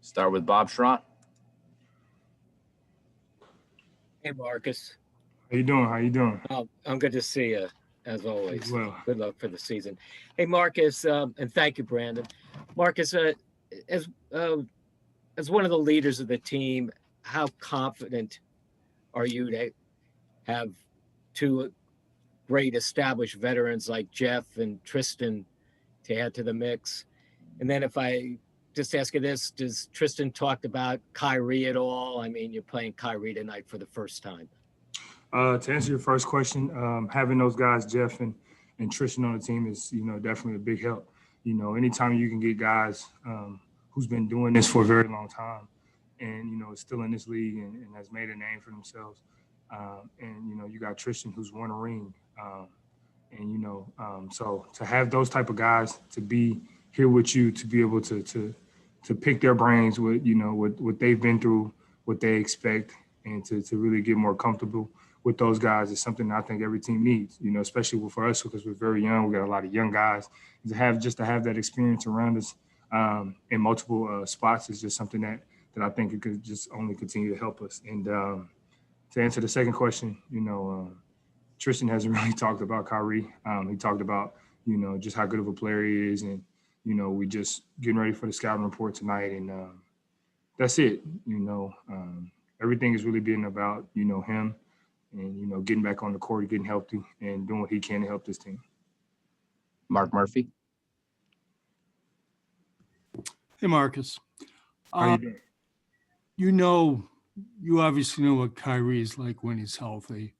Start with Bob Schron. Hey, Marcus. How you doing? Oh, I'm good to see you, as always. Well. Good luck for the season. Hey, Marcus, and thank you, Brandon. Marcus, as one of the leaders of the team, how confident are you to have two great established veterans like Jeff and Tristan to add to the mix? And then if I just ask you this, does Tristan talk about Kyrie at all? I mean, you're playing Kyrie tonight for the first time. To answer your first question, having those guys, Jeff and Tristan on the team is, definitely a big help. Anytime you can get guys who's been doing this for a very long time and, is still in this league and has made a name for themselves. And, you got Tristan who's won a ring. So to have those type of guys to be here with you, to be able to pick their brains with, what they've been through, what they expect, and to really get more comfortable with those guys is something I think every team needs, especially for us because we're very young. We got a lot of young guys. To have that experience around us in multiple spots is just something that I think it could just only continue to help us. And to answer the second question, Tristan hasn't really talked about Kyrie. He talked about, just how good of a player he is. And, we just getting ready for the scouting report tonight. And that's it. Everything is really being about, him and, getting back on the court, getting healthy and doing what he can to help this team. Mark Murphy. Hey, Marcus. How you doing? You obviously know what Kyrie is like when he's healthy.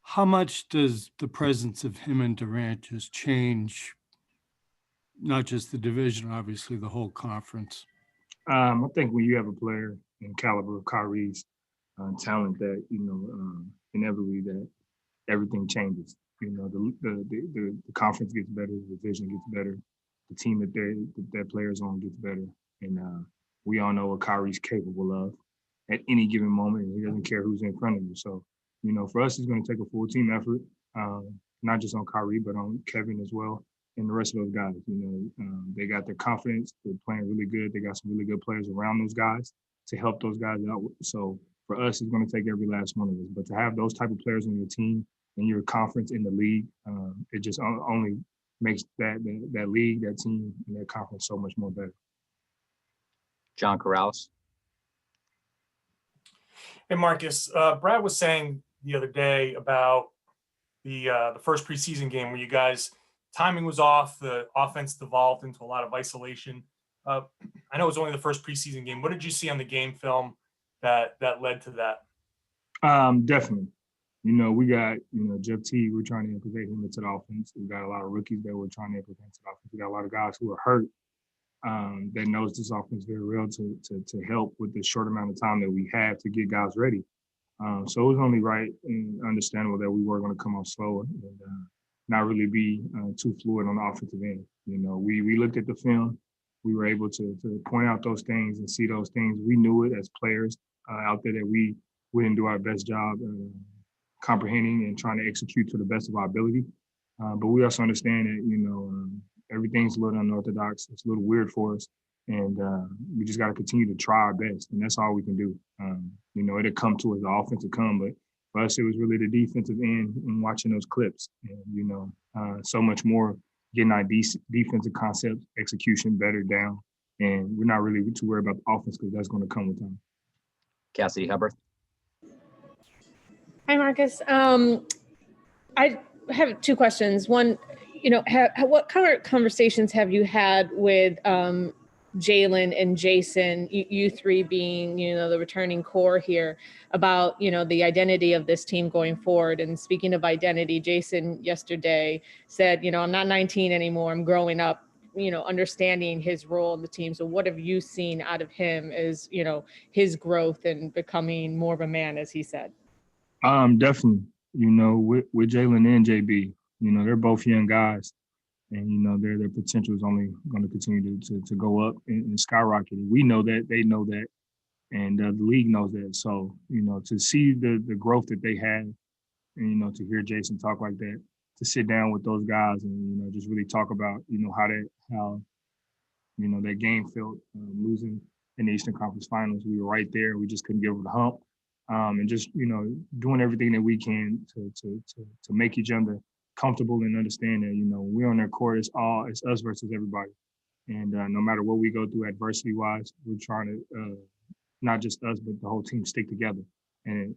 How much does the presence of him and Durant just change, not just the division, obviously the whole conference? I think when you have a player in caliber of Kyrie's talent that, inevitably that everything changes. The conference gets better, the division gets better, the team that player's on gets better. And we all know what Kyrie's capable of at any given moment, and he doesn't care who's in front of you. So, for us, it's going to take a full team effort, not just on Kyrie, but on Kevin as well, and the rest of those guys. They got their confidence. They're playing really good. They got some really good players around those guys to help those guys out. So for us, it's going to take every last one of us. But to have those type of players on your team and your conference in the league, it just only makes that league, that team, and that conference so much more better. John Corrales. Hey, Marcus. Brad was saying the other day about the first preseason game where you guys timing was off, the offense devolved into a lot of isolation. I know it was only the first preseason game. What did you see on the game film that led to that? Definitely. We got, Jeff T, we're trying to implement him into the offense. We got a lot of rookies that we're trying to implement into the offense. We got a lot of guys who are hurt that knows this offense very well to help with the short amount of time that we have to get guys ready. So it was only right and understandable that we were going to come off slower and not really be too fluid on the offensive end. We looked at the film. We were able to point out those things and see those things. We knew it as players out there that we didn't do our best job comprehending and trying to execute to the best of our ability. But we also understand that, everything's a little unorthodox. It's a little weird for us. And we just got to continue to try our best. And that's all we can do. It'll come to us, the offense will come. But for us, it was really the defensive end and watching those clips. And, so much more getting our defensive concepts, execution better down. And we're not really too worried about the offense because that's going to come with time. Cassidy Hubbard. Hi, Marcus. I have two questions. One, what kind of conversations have you had with Jalen and Jason, you three being, the returning core here, about, the identity of this team going forward? And speaking of identity, Jason yesterday said, I'm not 19 anymore. I'm growing up, understanding his role in the team. So what have you seen out of him as, his growth and becoming more of a man, as he said? Definitely, with Jalen and JB, they're both young guys. And, their potential is only going to continue to go up and skyrocket. We know that, they know that, and the league knows that. So, to see the growth that they had and, to hear Jason talk like that, to sit down with those guys and, just really talk about, how that game felt, losing in the Eastern Conference Finals. We were right there. We just couldn't get over the hump. And just, doing everything that we can to make each other comfortable and understand that, we're on their court, it's us versus everybody. And no matter what we go through adversity-wise, we're trying to, not just us, but the whole team stick together. And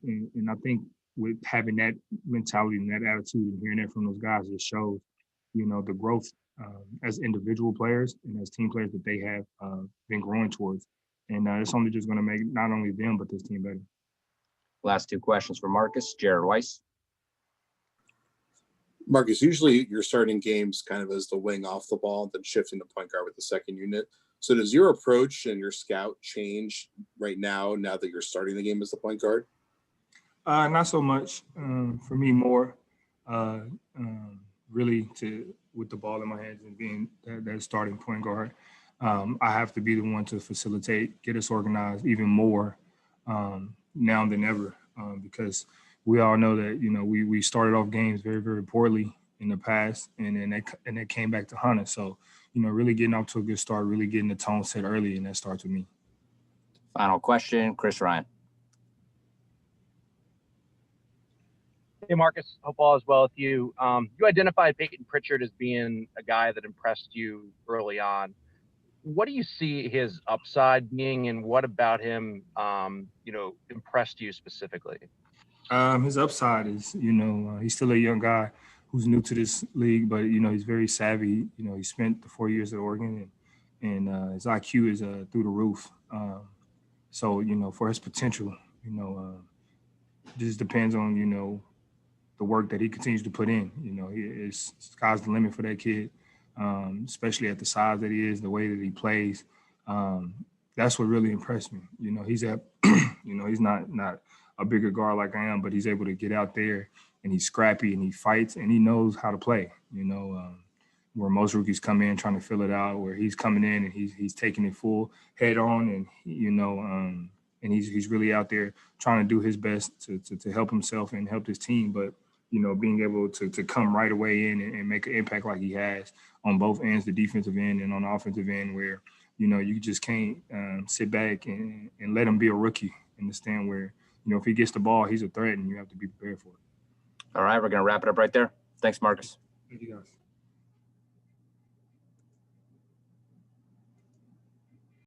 I think with having that mentality and that attitude and hearing that from those guys, it shows, the growth as individual players and as team players that they have been growing towards. And it's only just going to make not only them, but this team better. Last two questions for Marcus. Jarrett Weiss. Marcus, usually you're starting games kind of as the wing off the ball, then shifting to point guard with the second unit. So does your approach and your scout change right now that you're starting the game as the point guard? Not so much. For me, more really with the ball in my hands and being that starting point guard. I have to be the one to facilitate, get us organized even more now than ever, because we all know that we started off games very, very poorly in the past, and then that came back to haunt us. So really getting off to a good start, really getting the tone set early, and that starts with me. Final question, Chris Ryan. Hey, Marcus, hope all is well with you. You identified Peyton Pritchard as being a guy that impressed you early on. What do you see his upside being, and what about him, impressed you specifically? His upside is, he's still a young guy who's new to this league, but, he's very savvy. He spent the 4 years at Oregon, and his IQ is through the roof. So, for his potential, it just depends on, the work that he continues to put in. Sky's the limit for that kid, especially at the size that he is, the way that he plays. That's what really impressed me. He's he's not a bigger guard like I am, but he's able to get out there and he's scrappy and he fights and he knows how to play, where most rookies come in trying to fill it out, where he's coming in and he's taking it full head on and, and he's really out there trying to do his best to help himself and help his team. But, being able to come right away in and make an impact like he has on both ends, the defensive end and on the offensive end, where, you just can't sit back and let him be a rookie in the stand where, if he gets the ball, he's a threat and you have to be prepared for it. All right, we're going to wrap it up right there. Thanks, Marcus. Thank you, guys.